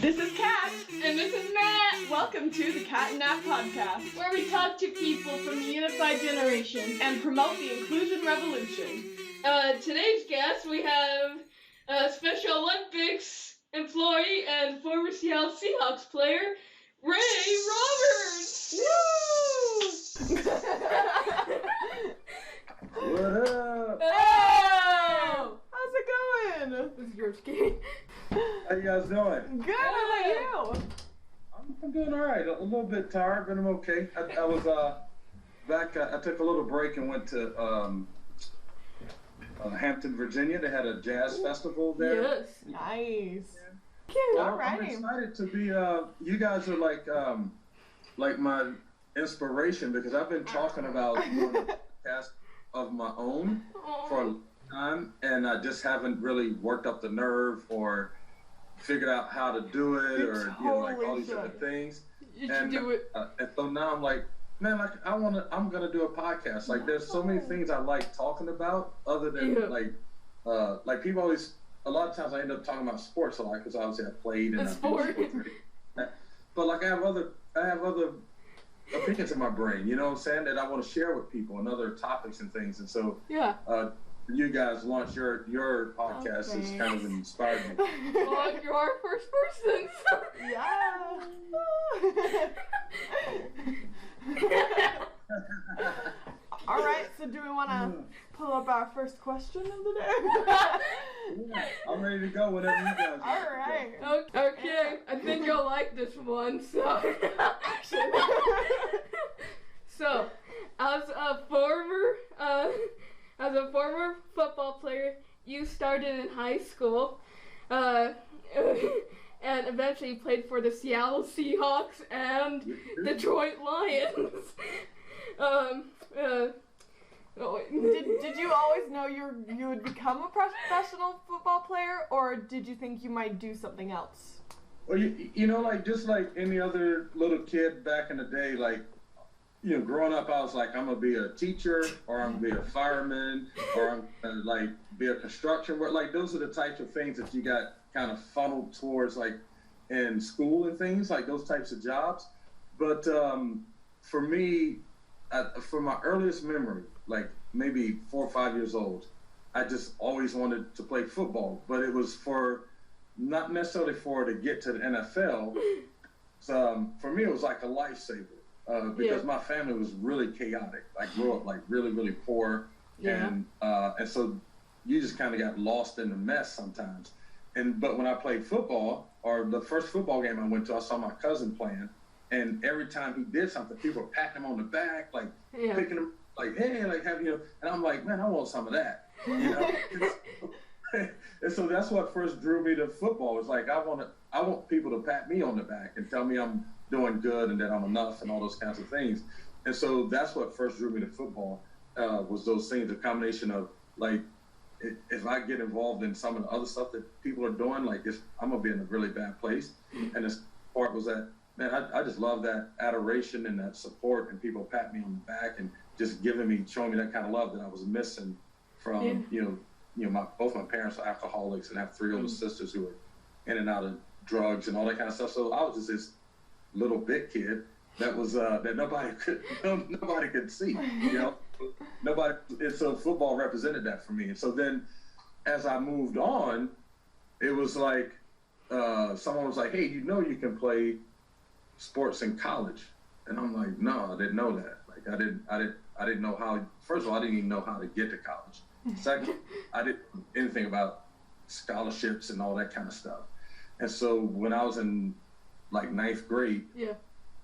This is Kat. And this is Nat. Welcome to the KatnNat podcast, where we talk to people from the unified generation and promote the inclusion revolution. Today's guest, we have Special Olympics employee and former Seattle Seahawks player, Ray Roberts. Woo! What up? Oh! How's it going? This is yours, Kate. How you guys doing? Good. How about you? I'm doing all right. A little bit tired, but I'm okay. I was back. I took a little break and went to Hampton, Virginia. They had a jazz festival there. Yes. Nice. Well, I'm excited to be. You guys are like my inspiration because I've been talking about doing a podcast of my own for a long time, and I just haven't really worked up the nerve or figured out how to do it, or all these other things. You should do it. And so now I'm like, man, I'm gonna do a podcast. Like, there's so many things I like talking about, other than like people always. A lot of times I end up talking about sports a lot because obviously I played and sport. But like I have other opinions in my brain, you know what I'm saying, that I want to share with people and other topics and things. And so you guys launch your podcast has kind of inspired me. Well, you're our first person. All right, so do we want to pull up our first question of the day? I'm ready to go whenever you guys are. All right. Okay, I think you'll like this one. So, so as a former football player, you started in high school, and eventually played for the Seattle Seahawks and Detroit Lions. Did you always know you would become a professional football player, or did you think you might do something else? Well, you know, like just like any other little kid back in the day, like, you know, growing up, I was like, I'm gonna be a teacher, or I'm gonna be a fireman, or I'm gonna like be a construction worker. Like, those are the types of things that you got kind of funneled towards, like in school and things, like those types of jobs. But for me, from my earliest memory, like maybe 4 or 5 years old, I just always wanted to play football, but it was not necessarily to get to the NFL. So for me, it was like a lifesaver because my family was really chaotic. I grew up like really, really poor, and so you just kind of got lost in the mess sometimes. But when I played football, or the first football game I went to, I saw my cousin playing. And every time he did something, people were patting him on the back, like picking him, like, hey, like having, you know. And I'm like, man, I want some of that, you know. And so that's what first drew me to football. It's like I want people to pat me on the back and tell me I'm doing good and that I'm enough and all those kinds of things. And so that's what first drew me to football, was those things, a combination of like, if I get involved in some of the other stuff that people are doing, like I'm gonna be in a really bad place. And this part was that. Man, I just love that adoration and that support and people pat me on the back and just showing me that kind of love that I was missing from, you know, both my parents are alcoholics and I have 3 older sisters who are in and out of drugs and all that kind of stuff. So I was just this little bit kid that was, that nobody could see, you know, and so football represented that for me. And so then as I moved on, it was like, someone was like, hey, you know, you can play sports in college. And I'm like, no, I didn't know that. Like I didn't know how. First of all, I didn't even know how to get to college. Second, I didn't know anything about scholarships and all that kind of stuff. And so when I was in like 9th grade,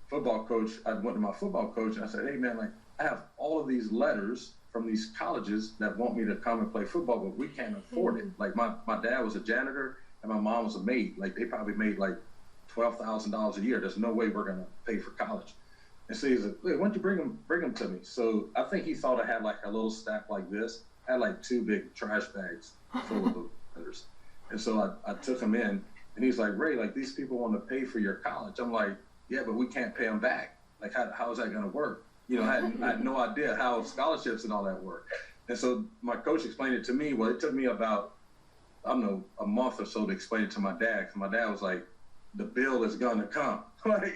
football coach, I went to my football coach and I said, hey man, like I have all of these letters from these colleges that want me to come and play football, but we can't afford it. Like my dad was a janitor and my mom was a maid. Like they probably made like $12,000 a year. There's no way we're gonna pay for college. And so he's like, why don't you bring them to me? So I think he thought I had like a little stack like this. I had like 2 big trash bags full of letters. And so I took him in and he's like, Ray, like these people want to pay for your college. I'm like, yeah, but we can't pay them back. Like how is that gonna work? You know, I had no idea how scholarships and all that work. And so my coach explained it to me. Well, it took me about, I don't know, a month or so to explain it to my dad. 'Cause my dad was like, the bill is gonna come. Like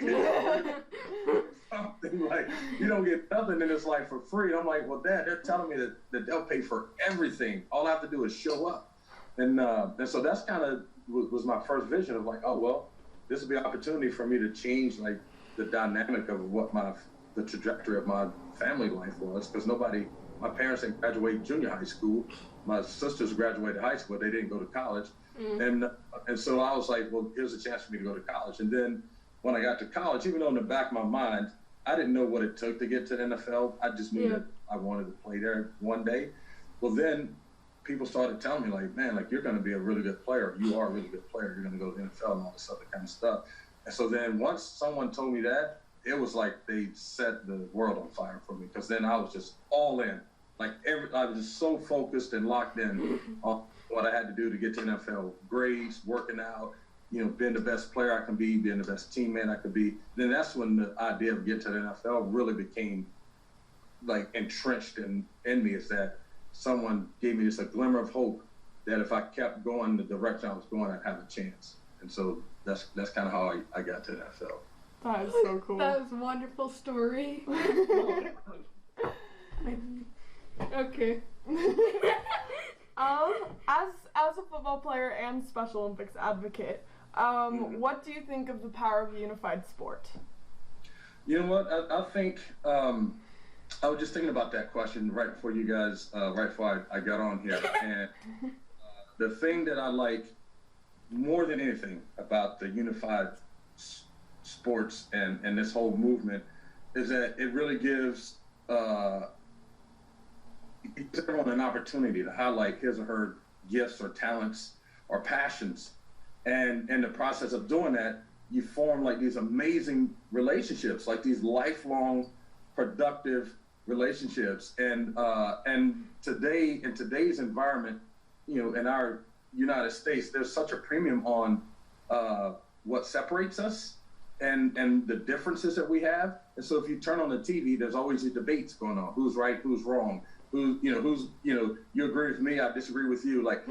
something like you don't get nothing in this life for free. I'm like, well, Dad, they're telling me that they'll pay for everything. All I have to do is show up. And so that's kind of was my first vision of like, oh well, this would be an opportunity for me to change like the dynamic of what the trajectory of my family life was, because my parents didn't graduate junior high school. My sisters graduated high school, but they didn't go to college. And so I was like, well, here's a chance for me to go to college. And then when I got to college, even though in the back of my mind, I didn't know what it took to get to the NFL. I just knew that I wanted to play there one day. Well, then people started telling me like, man, like you're going to be a really good player. You are a really good player. You're going to go to the NFL and all this other kind of stuff. And so then once someone told me that, it was like they set the world on fire for me, because then I was just all in. Like I was just so focused and locked in on what I had to do to get to NFL, grades, working out, being the best player I can be, being the best teammate I could be. Then that's when the idea of getting to the NFL really became like entrenched in me, is that someone gave me just a glimmer of hope that if I kept going the direction I was going, I'd have a chance. And so that's kind of how I got to the NFL. That is so cool. That was a wonderful story. Okay. As a football player and Special Olympics advocate, what do you think of the power of a unified sport? You know what? I think I was just thinking about that question right before you guys, right before I got on here. And the thing that I like more than anything about the unified sports and this whole movement is that it really gives everyone an opportunity to highlight his or her gifts or talents or passions. And in the process of doing that, you form like these amazing relationships, like these lifelong, productive relationships. And today, in today's environment, in our United States, there's such a premium on what separates us and the differences that we have. And so if you turn on the TV, there's always these debates going on. Who's right? Who's wrong? You agree with me, I disagree with you. Like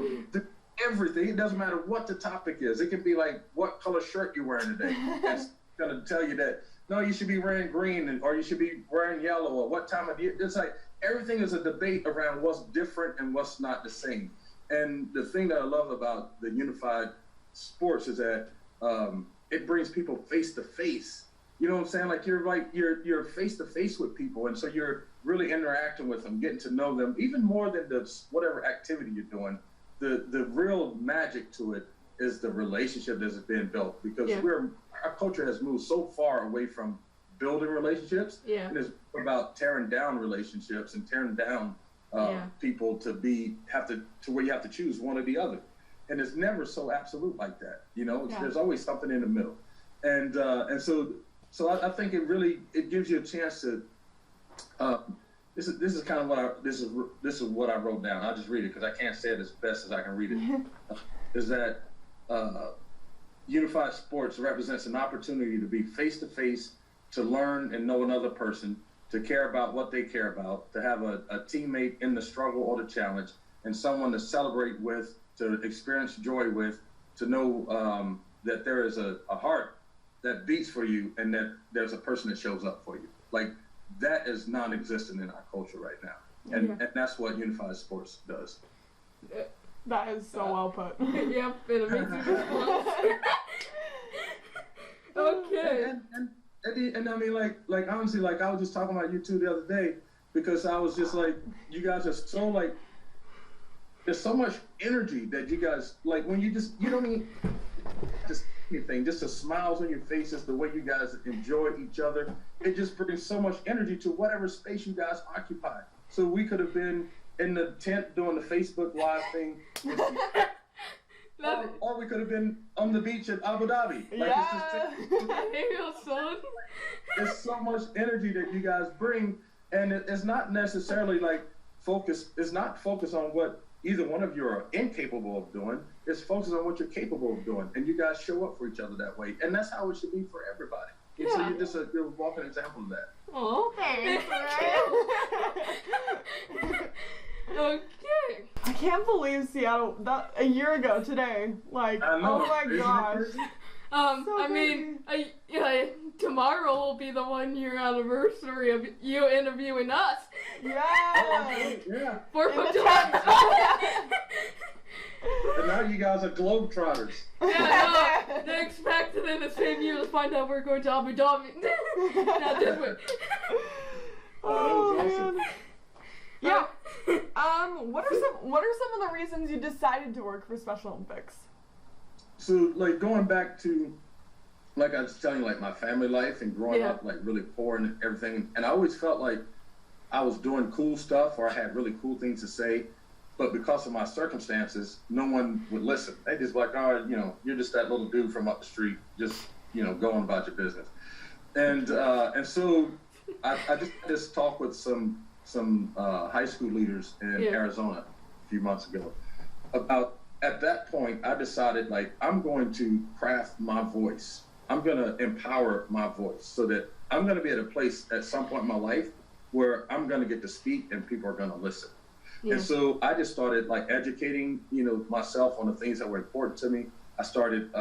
everything, it doesn't matter what the topic is. It can be like what color shirt you're wearing today. That's going to tell you that, no, you should be wearing green or you should be wearing yellow, or what time of year. It's like everything is a debate around what's different and what's not the same. And the thing that I love about the unified sports is that it brings people face to face. You know what I'm saying? Like you're face to face with people, and so you're really interacting with them, getting to know them, even more than whatever activity you're doing. The real magic to it is the relationship that's being built, because our culture has moved so far away from building relationships, and it's about tearing down relationships and tearing down people to where you have to choose one or the other, and it's never so absolute like that. There's always something in the middle, and so I think it gives you a chance to. This is kind of what I wrote down. I'll just read it because I can't say it as best as I can read it. Is that unified sports represents an opportunity to be face to face, to learn and know another person, to care about what they care about, to have a teammate in the struggle or the challenge, and someone to celebrate with, to experience joy with, to know that there is a heart that beats for you and that there's a person that shows up for you. Like, that is non-existent in our culture right now. And that's what unified sports does. That is so well put. Yep, it makes you response. Okay. And I mean, like honestly, like I was just talking about you two the other day, because I was just like, you guys are so like, there's so much energy that you guys, like when you don't need just anything, just the smiles on your faces, the way you guys enjoy each other, it just brings so much energy to whatever space you guys occupy. So we could have been in the tent doing the Facebook Live thing, or we could have been on the beach in Abu Dhabi. Like, there's so much energy that you guys bring, and it's not necessarily like focused. It's not focused on what either one of you are incapable of doing. It's focused on what you're capable of doing, and you guys show up for each other that way, and that's how it should be for everybody. Yeah. So you're a walking example of that. Oh, thanks. Okay. I can't believe Seattle, that a year ago today. Like, I know. Oh my gosh. Tomorrow will be the 1-year anniversary of you interviewing us. Yeah. Yeah. For In the And now you guys are globetrotters. Yeah, no, they expected in the same year to find out we're going to Abu Dhabi. Not this way. Oh, that was awesome. man. Yeah. What are some of the reasons you decided to work for Special Olympics? So, like, going back to, like I was telling you, like, my family life and growing up, like, really poor and everything. And I always felt like I was doing cool stuff or I had really cool things to say. But because of my circumstances, no one would listen. They just like, oh, you know, you're just that little dude from up the street, just, you know, going about your business. And so I just had this talk with some high school leaders in Arizona a few months ago about, at that point, I decided, like, I'm going to craft my voice. I'm going to empower my voice so that I'm going to be at a place at some point in my life where I'm going to get to speak and people are going to listen. Yeah. And so I just started, like, educating, you know, myself on the things that were important to me. I started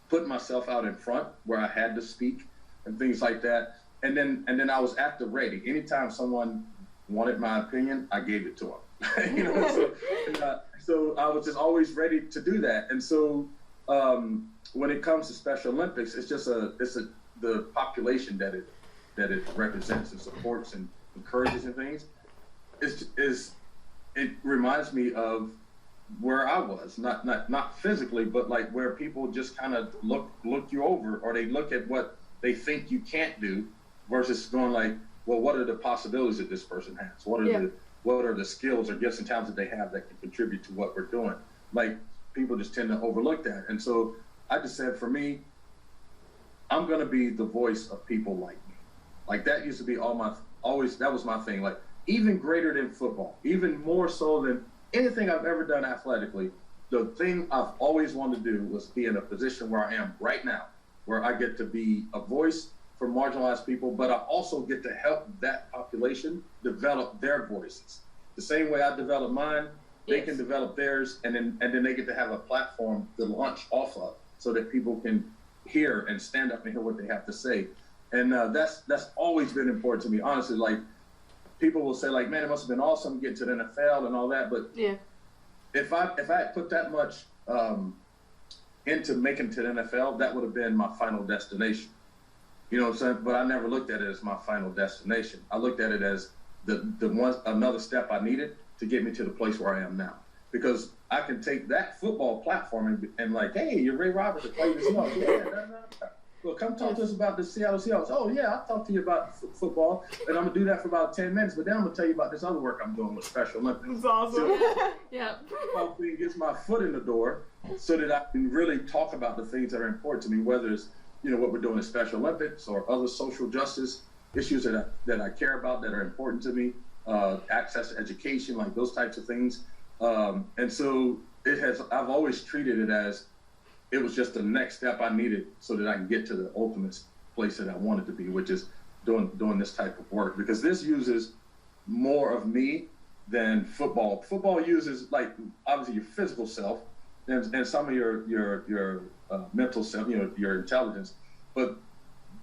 putting myself out in front where I had to speak and things like that. And then I was at the ready. Anytime someone wanted my opinion, I gave it to them. You know, so I was just always ready to do that. And so when it comes to Special Olympics, it's just the population that it represents and supports and encourages and things. It reminds me of where I was, not physically, but like where people just kind of look you over, or they look at what they think you can't do, versus going like, well, what are the possibilities that this person has? What are the skills or gifts and talents that they have that can contribute to what we're doing? Like, people just tend to overlook that. And so I just said, for me, I'm gonna be the voice of people like me. Like, that used to be that was my thing. Like, even greater than football, even more so than anything I've ever done athletically, the thing I've always wanted to do was be in a position where I am right now, where I get to be a voice for marginalized people, but I also get to help that population develop their voices. The same way I develop mine, they can develop theirs, and then they get to have a platform to launch off of so that people can hear and stand up and hear what they have to say. And that's always been important to me, honestly. Like, people will say, like, man, it must have been awesome getting to the NFL and all that, but if I had put that much into making it to the NFL, that would have been my final destination. You know what I'm saying? But I never looked at it as my final destination. I looked at it as another step I needed to get me to the place where I am now. Because I can take that football platform and like, hey, you're Ray Roberts, play this note. Well, come talk to us about the Seattle Seahawks. Oh, yeah, I'll talk to you about football, and I'm going to do that for about 10 minutes, but then I'm going to tell you about this other work I'm doing with Special Olympics. That's awesome. So, yeah. Football thing gets my foot in the door so that I can really talk about the things that are important to me, whether it's, you know, what we're doing at Special Olympics or other social justice issues that I care about that are important to me, access to education, like those types of things. And so I've always treated it as, it was just the next step I needed so that I can get to the ultimate place that I wanted to be, which is doing this type of work. Because this uses more of me than football. Football uses, like, obviously your physical self and some of your mental self, you know, your intelligence. But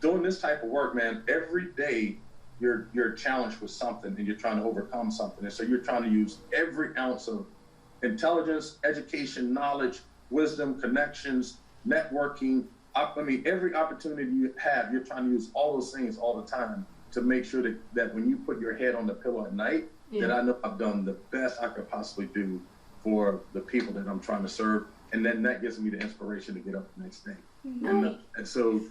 doing this type of work, man, every day you're challenged with something and you're trying to overcome something. And so you're trying to use every ounce of intelligence, education, knowledge, wisdom, connections, networking. I mean, every opportunity you have, you're trying to use all those things all the time to make sure that when you put your head on the pillow at night, that I know I've done the best I could possibly do for the people that I'm trying to serve. And then that gives me the inspiration to get up the next day. Nice. And so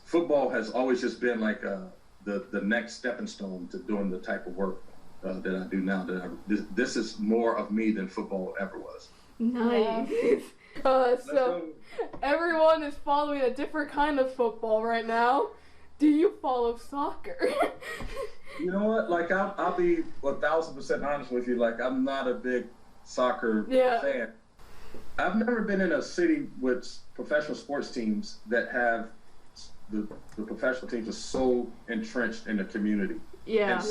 football has always just been like the next stepping stone to doing the type of work that I do now. This is more of me than football ever was. Nice. So everyone is following a different kind of football right now. Do you follow soccer? You know what? Like, I'll be 1,000% honest with you. Like, I'm not a big soccer fan. I've never been in a city with professional sports teams that have the professional teams are so entrenched in the community. And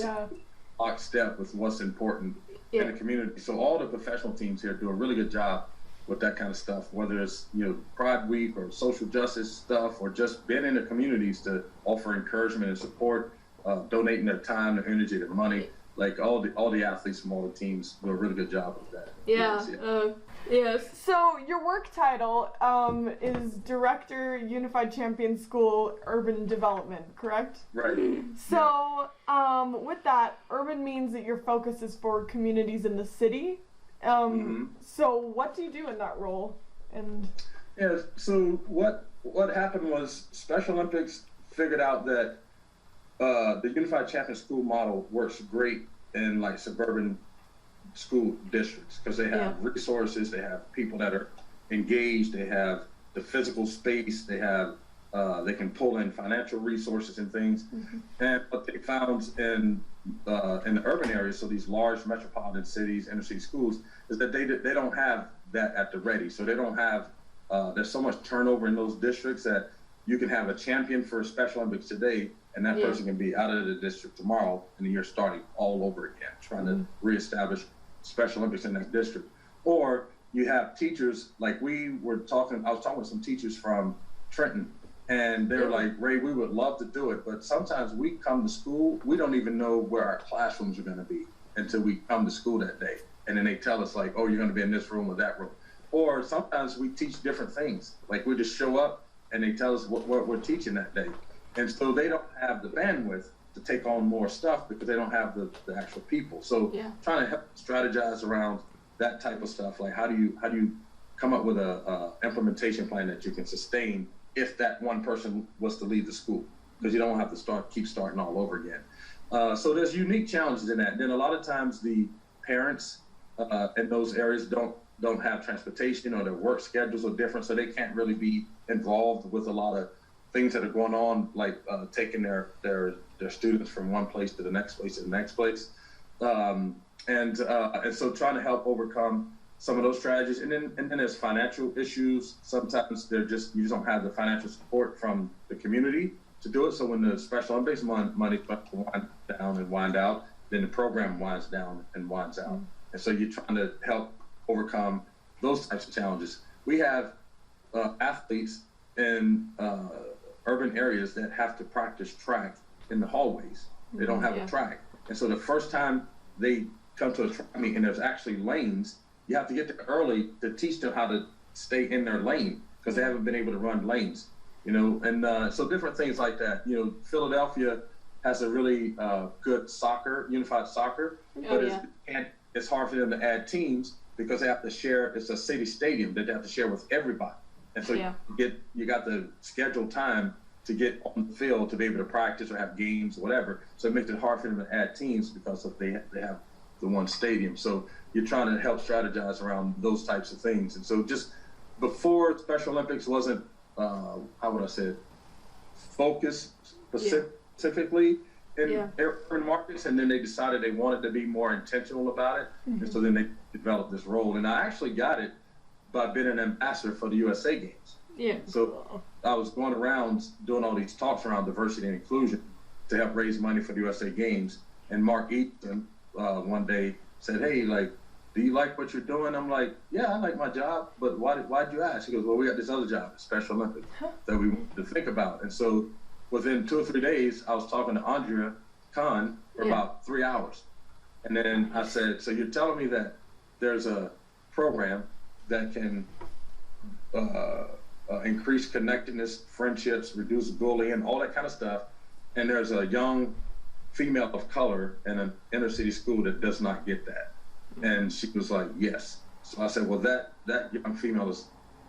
lockstep with what's important in the community. So all the professional teams here do a really good job with that kind of stuff, whether it's, Pride Week or social justice stuff, or just being in the communities to offer encouragement and support, donating their time, their energy, their money. Like all the athletes from all the teams do a really good job with that. Yes. So your work title is Director, Unified Champion School, Urban Development, correct? Right. So with that, urban means that your focus is for communities in the city. So what do you do in that role? So what happened was Special Olympics figured out that the Unified Champion School model works great in like suburban school districts because they have resources, they have people that are engaged, they have the physical space, they have they can pull in financial resources and things. And what they found in the urban areas, so these large metropolitan cities, inner city schools, is that they don't have that at the ready. So they don't have there's so much turnover in those districts that you can have a champion for Special Olympics today, and that person can be out of the district tomorrow, and then you're starting all over again, trying to reestablish Special Olympics in that district. Or you have teachers, like I was talking with some teachers from Trenton, and they were like, Ray, we would love to do it, but sometimes we come to school, we don't even know where our classrooms are gonna be until we come to school that day. And then they tell us like, oh, you're gonna be in this room or that room. Or sometimes we teach different things. Like we just show up and they tell us what we're teaching that day. And so they don't have the bandwidth to take on more stuff because they don't have the actual people. So trying to help strategize around that type of stuff, like how do you come up with a implementation plan that you can sustain if that one person was to leave the school, because you don't have to keep starting all over again. So there's unique challenges in that. Then a lot of times the parents in those areas don't have transportation, or their work schedules are different, so they can't really be involved with a lot of things that are going on, like taking their students from one place to the next place to the next place. And so trying to help overcome some of those strategies. And then there's financial issues. Sometimes you just don't have the financial support from the community to do it. So when the Special Olympics money wind down and wind out, then the program winds down and winds out. And so you're trying to help overcome those types of challenges. We have athletes in urban areas that have to practice track in the hallways. They don't have a track. And so the first time they come to a track meet and there's actually lanes, you have to get there early to teach them how to stay in their lane because they haven't been able to run lanes, and so different things like that. Philadelphia has a really good unified soccer, but it's hard for them to add teams because they have to share. It's a city stadium that they have to share with everybody. And so you got the scheduled time to get on the field to be able to practice or have games or whatever. So it makes it hard for them to add teams because they have the one stadium. So you're trying to help strategize around those types of things. And so just before Special Olympics wasn't, how would I say it, focused specifically in urban markets, and then they decided they wanted to be more intentional about it. And so then they developed this role. And I actually got it by being an ambassador for the USA Games. So I was going around doing all these talks around diversity and inclusion to help raise money for the USA Games. And Mark Eaton one day said, hey, do you like what you're doing? I'm like, yeah, I like my job, but why'd you ask? He goes, well, we got this other job, Special Olympics, that we wanted to think about. And so within 2 or 3 days, I was talking to Andrea Khan for about 3 hours. And then I said, so you're telling me that there's a program that can increase connectedness, friendships, reduce bullying, all that kind of stuff. And there's a young female of color in an inner city school that does not get that. And she was like, yes. So I said, well, that young female is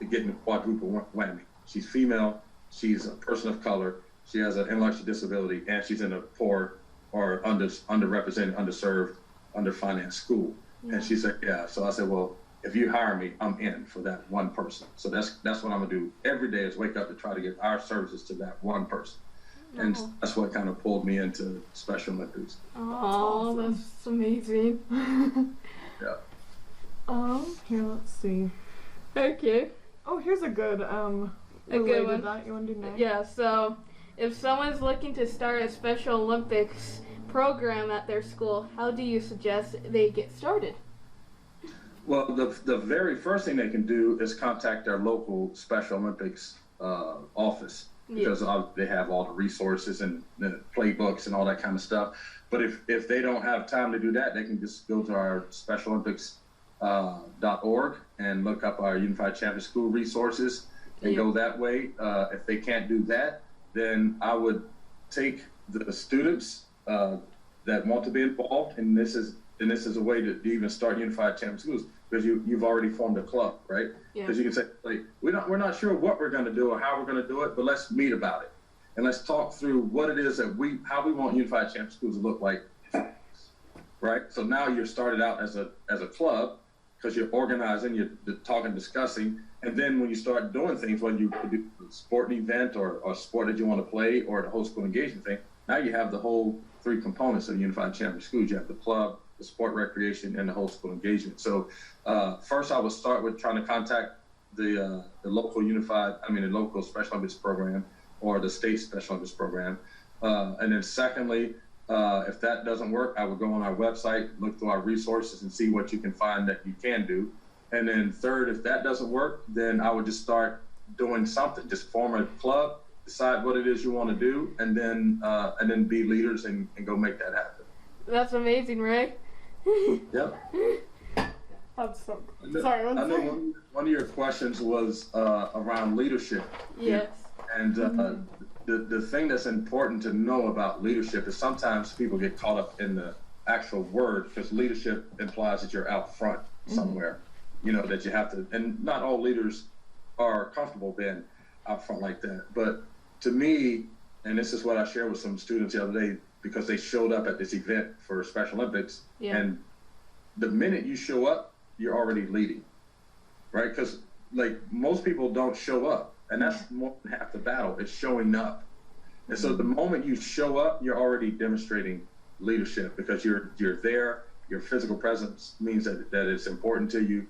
getting a quadruple whammy. She's female, she's a person of color, she has an intellectual disability, and she's in a poor or underrepresented, underserved, underfinanced school. And she said, yeah. So I said, well, if you hire me, I'm in for that one person. So that's what I'm gonna do every day, is wake up to try to get our services to that one person. And that's what kind of pulled me into Special Olympics. Oh, that's amazing. Here, let's see. Okay. Oh, here's a good good one. That. You want to do next? Yeah, so if someone's looking to start a Special Olympics program at their school, how do you suggest they get started? Well, the very first thing they can do is contact their local Special Olympics office, because they have all the resources and the playbooks and all that kind of stuff. But if they don't have time to do that, they can just go to our Special Olympics .org and look up our Unified Champion School resources and go that way. If they can't do that, then I would take the students that want to be involved, and this is a way to even start Unified Champion Schools, because you've already formed a club, right? Because you can say, like, we're not sure what we're going to do or how we're going to do it, but let's meet about it and let's talk through what it is that how we want Unified Champion Schools to look like, right? So now you're started out as a club, because you're organizing, you're talking, discussing, and then when you start doing things, whether you do a sporting event or a sport that you want to play or the whole school engagement thing, now you have the whole three components of Unified Champion Schools. You have the club, the sport recreation, and the whole school engagement. So first I would start with trying to contact the local the local Special Olympics program or the state Special Olympics program. And then secondly, if that doesn't work, I would go on our website, look through our resources and see what you can find that you can do. And then third, if that doesn't work, then I would just start doing something, just form a club, decide what it is you want to do, and then be leaders and go make that happen. That's amazing, Ray. Yep. That's so good. Sorry, I know one of your questions was around leadership. Yes. And the thing that's important to know about leadership is sometimes people get caught up in the actual word, because leadership implies that you're out front somewhere, that you have to, and not all leaders are comfortable being out front like that. But to me, and this is what I shared with some students the other day, because they showed up at this event for Special Olympics, and the minute you show up, you're already leading, right? Because like most people don't show up, and that's more than half the battle, is showing up. And so the moment you show up, you're already demonstrating leadership, because you're there. Your physical presence means that it's important to you.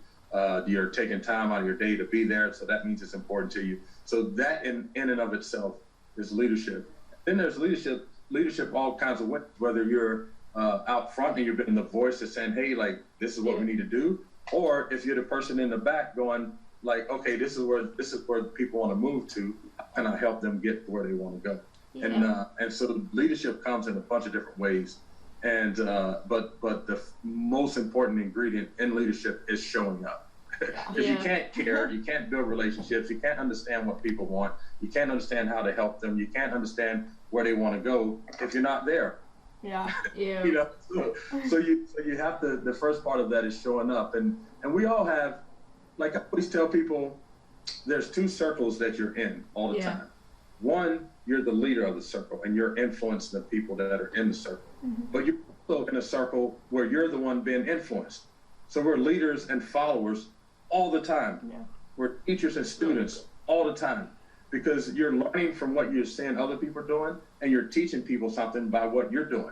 You're taking time out of your day to be there, so that means it's important to you. So that in and of itself is leadership. Then there's leadership all kinds of ways, whether you're out front and you're being the voice that's saying, hey, like, this is what we need to do, or if you're the person in the back going, like, okay, this is where people want to move to, how can I help them get to where they want to go? And so leadership comes in a bunch of different ways, and but the most important ingredient in leadership is showing up. Because you can't care, you can't build relationships, you can't understand what people want, you can't understand how to help them, you can't understand where they want to go if you're not there. So you have to, the first part of that is showing up, and we all have, like I always tell people, there's two circles that you're in all the time. One, you're the leader of the circle and you're influencing the people that are in the circle. But you're also in a circle where you're the one being influenced. So we're leaders and followers all the time. We're teachers and students all the time, because you're learning from what you're seeing other people are doing, and you're teaching people something by what you're doing.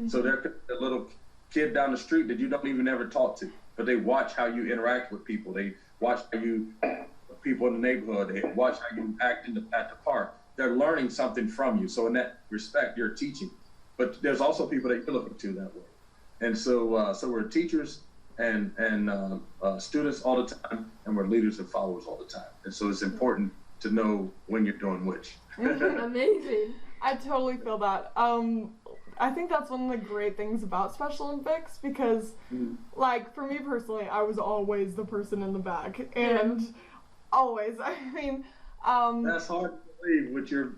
So there's a little kid down the street that you don't even ever talk to, but they watch how you interact with people. They watch how you, people in the neighborhood, they watch how you act at the park. They're learning something from you. So in that respect, you're teaching. But there's also people that you're looking to that way. And so we're teachers and students all the time, and we're leaders and followers all the time. And so it's important to know when you're doing which. Amazing. I totally feel that. I think that's one of the great things about Special Olympics, because like for me personally, I was always the person in the back, and always, I mean, that's hard to believe with your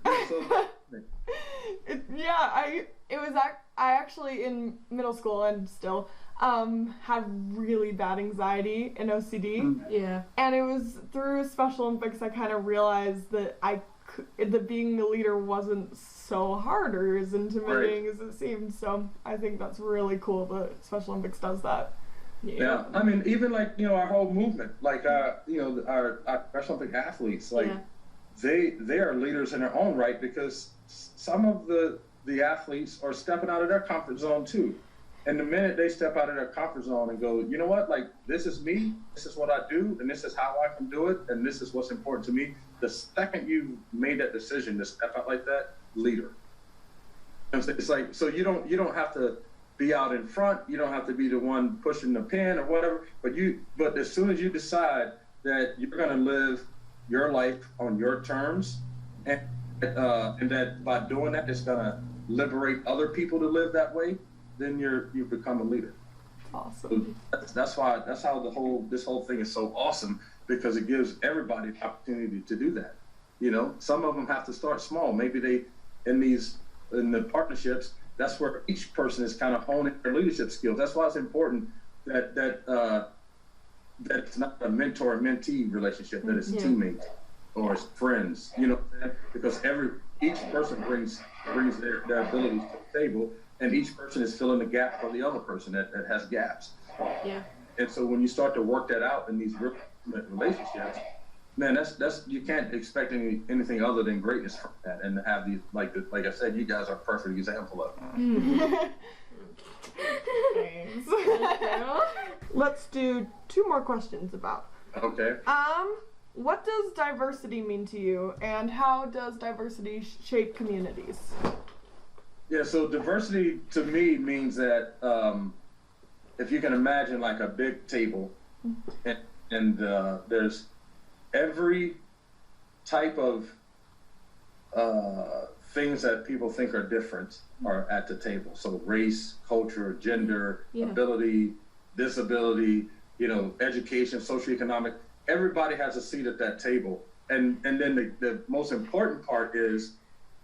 I actually in middle school and still had really bad anxiety and OCD. And it was through Special Olympics I kind of realized that that being the leader wasn't so hard or as intimidating as it seemed. So I think that's really cool that Special Olympics does that. Yeah, I mean, even like, our whole movement, like, our Special Olympic athletes, like, they are leaders in their own right, because some of the athletes are stepping out of their comfort zone too. And the minute they step out of their comfort zone and go, you know what, like, this is me, this is what I do, and this is how I can do it, and this is what's important to me. The second you made that decision to step out like that, leader. It's like, so you don't have to be out in front. You don't have to be the one pushing the pen or whatever. But as soon as you decide that you're going to live your life on your terms, and that by doing that, it's going to liberate other people to live that way, then you become a leader. Awesome. So that's how this whole thing is so awesome, because it gives everybody the opportunity to do that. You know, some of them have to start small. Maybe in the partnerships, that's where each person is kind of honing their leadership skills. That's why it's important that it's not a mentor-mentee relationship, that it's teammates or it's friends, you know, because each person brings their abilities to the table, and each person is filling the gap for the other person that has gaps. Yeah. And so when you start to work that out in these relationships, man, that's you can't expect anything other than greatness from that, and to have these like I said, you guys are a perfect example of it. Thanks. Let's do 2 more questions about. Okay. What does diversity mean to you, and how does diversity shape communities? Yeah, so diversity to me means that if you can imagine like a big table, and there's every type of things that people think are different are at the table. So race, culture, gender, ability, disability, you know, education, socioeconomic. Everybody has a seat at that table. And then the most important part is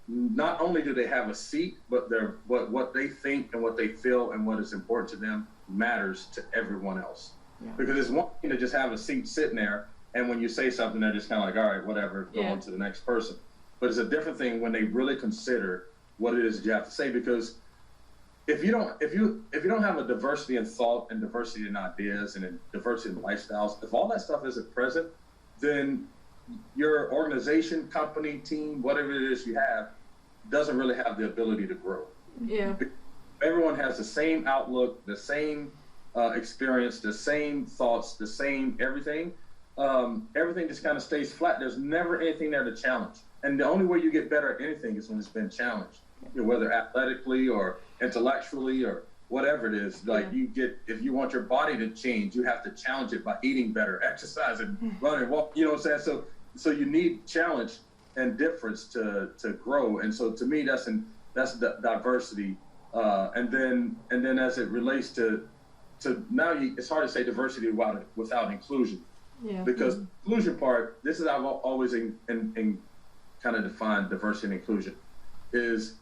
not only do they have a seat, but what they think and what they feel and what is important to them matters to everyone else. Yeah. Because it's one thing to just have a seat sitting there, and when you say something, they're just kind of like, all right, whatever, go on to the next person. But it's a different thing when they really consider what it is that you have to say, because if you don't have a diversity in thought and diversity in ideas and diversity in lifestyles, if all that stuff isn't present, then your organization, company, team, whatever it is you have, doesn't really have the ability to grow. Yeah. Everyone has the same outlook, the same experience, the same thoughts, the same everything. Everything just kind of stays flat. There's never anything there to challenge. And the only way you get better at anything is when it's been challenged, you know, whether athletically or intellectually or whatever it is. Like if you want your body to change, you have to challenge it by eating better, exercising, running, walk. You know what I'm saying? So you need challenge and difference to grow. And so to me, that's the diversity. And then as it relates to now, it's hard to say diversity without inclusion. Yeah. Because inclusion part, this is I've always in kind of defined diversity and inclusion, is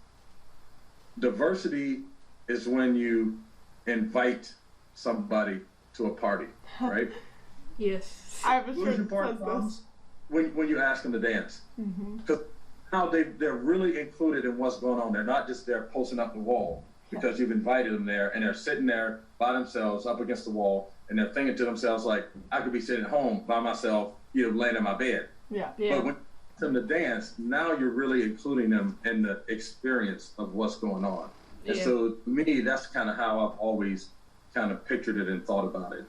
diversity is when you invite somebody to a party, right? Yes. I have a inclusion part comes when you ask them to dance, because now they're really included in what's going on. They're not just there posting up the wall because you've invited them there, and they're sitting there by themselves up against the wall, and they're thinking to themselves like, I could be sitting at home by myself, you know, laying in my bed. Yeah. But when you ask them to dance, now you're really including them in the experience of what's going on. And so to me, that's kind of how I've always kind of pictured it and thought about it,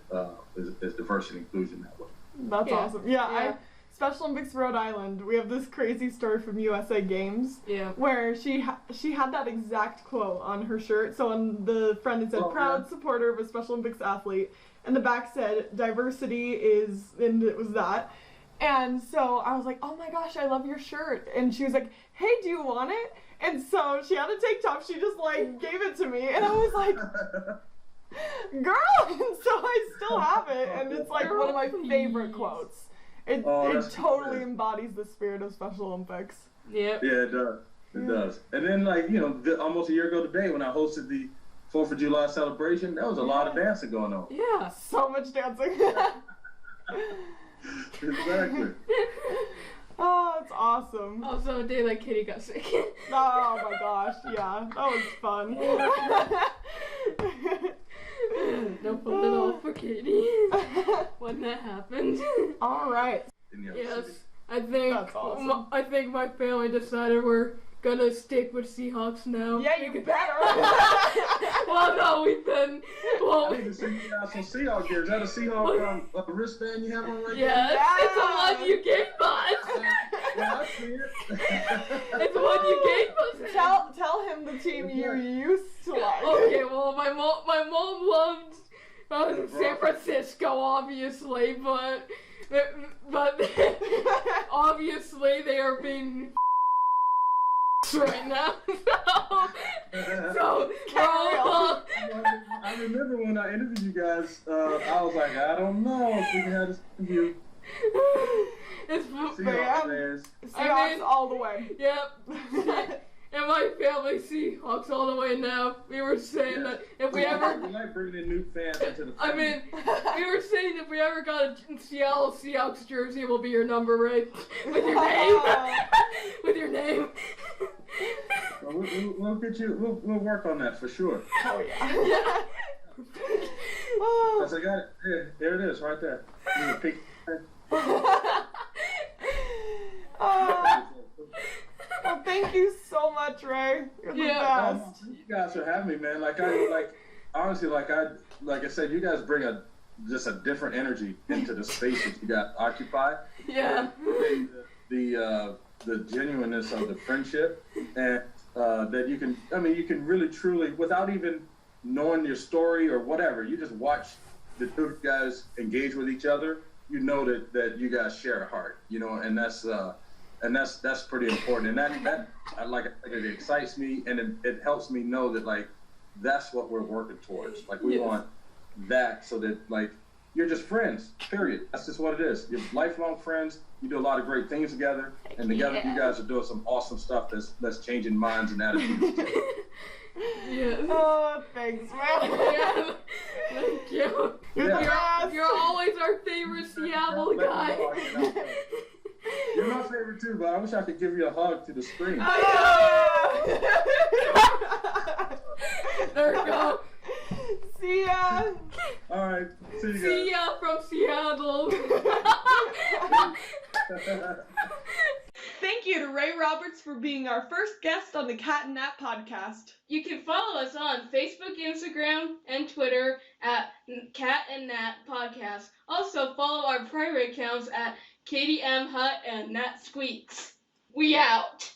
as diversity and inclusion that way. That's awesome. Yeah. Special Olympics Rhode Island, we have this crazy story from USA Games where she had that exact quote on her shirt. So on the front it said, proud supporter of a Special Olympics athlete, and the back said, diversity is, and it was that. And so I was like, oh my gosh, I love your shirt. And she was like, hey, do you want it? And so she had a tank top, she just like gave it to me, and I was like, girl! And so I still have it, and it's like one of my favorite quotes. It totally embodies the spirit of Special Olympics. Yep. Yeah, it does. It does. And then, like, you know, almost a year ago today when I hosted the 4th of July celebration, there was a lot of dancing going on. Yeah, so much dancing. Exactly. Oh, it's awesome. Also, a day like Katie got sick. Oh my gosh, yeah, that was fun. No fun at all for Katie when that happened. All right. Yes, I think my family decided we're gonna stick with Seahawks now. Yeah, you better. Well, no, we've been. I need to see you got some Seahawks here. Is that a Seahawk wristband you have on right now? Yes, it's the one you gave us. Yeah, I see it. It's the one you gave us. Tell him the team you used to like. Okay, well, my my mom loved San Francisco, obviously, but obviously they are being right now. So I remember when I interviewed you guys, I was like, I don't know if we can have this interview. It's Seahawks all the way. Yep. And my family Seahawks all the way now. We were saying that if we ever... We like bringing in new fans into the family. I mean, we were saying if we ever got a Seattle Seahawks jersey, it will be your number, right? With your name. With your name. Well, we'll get you... We'll work on that for sure. Oh, yeah. I got it. There it is, right there. Well, thank you so much, Ray. You're the best. You guys for having me, man. Honestly, like I said, you guys bring just a different energy into the space that you got occupied. Yeah. And the genuineness of the friendship, and that you can really truly, without even knowing your story or whatever, you just watch the two guys engage with each other. You know that you guys share a heart, and that's pretty important. And that it excites me, and it helps me know that that's what we're working towards. We want that, so that you're just friends, period. That's just what it is. You're lifelong friends. You do a lot of great things together, and together you guys are doing some awesome stuff that's changing minds and attitudes. Yes. Oh, thanks, man. Yeah. Thank you. You're always our favorite Seattle guy. You're my favorite too, but I wish I could give you a hug to the screen. There we go. See ya. All right. See you guys. See ya from Seattle. Thank you to Ray Roberts for being our first guest on the KatnNat podcast. You can follow us on Facebook, Instagram, and Twitter at KatnNat Podcast. Also, follow our private accounts at Katie M. Hutt and Nat Squeaks. We out.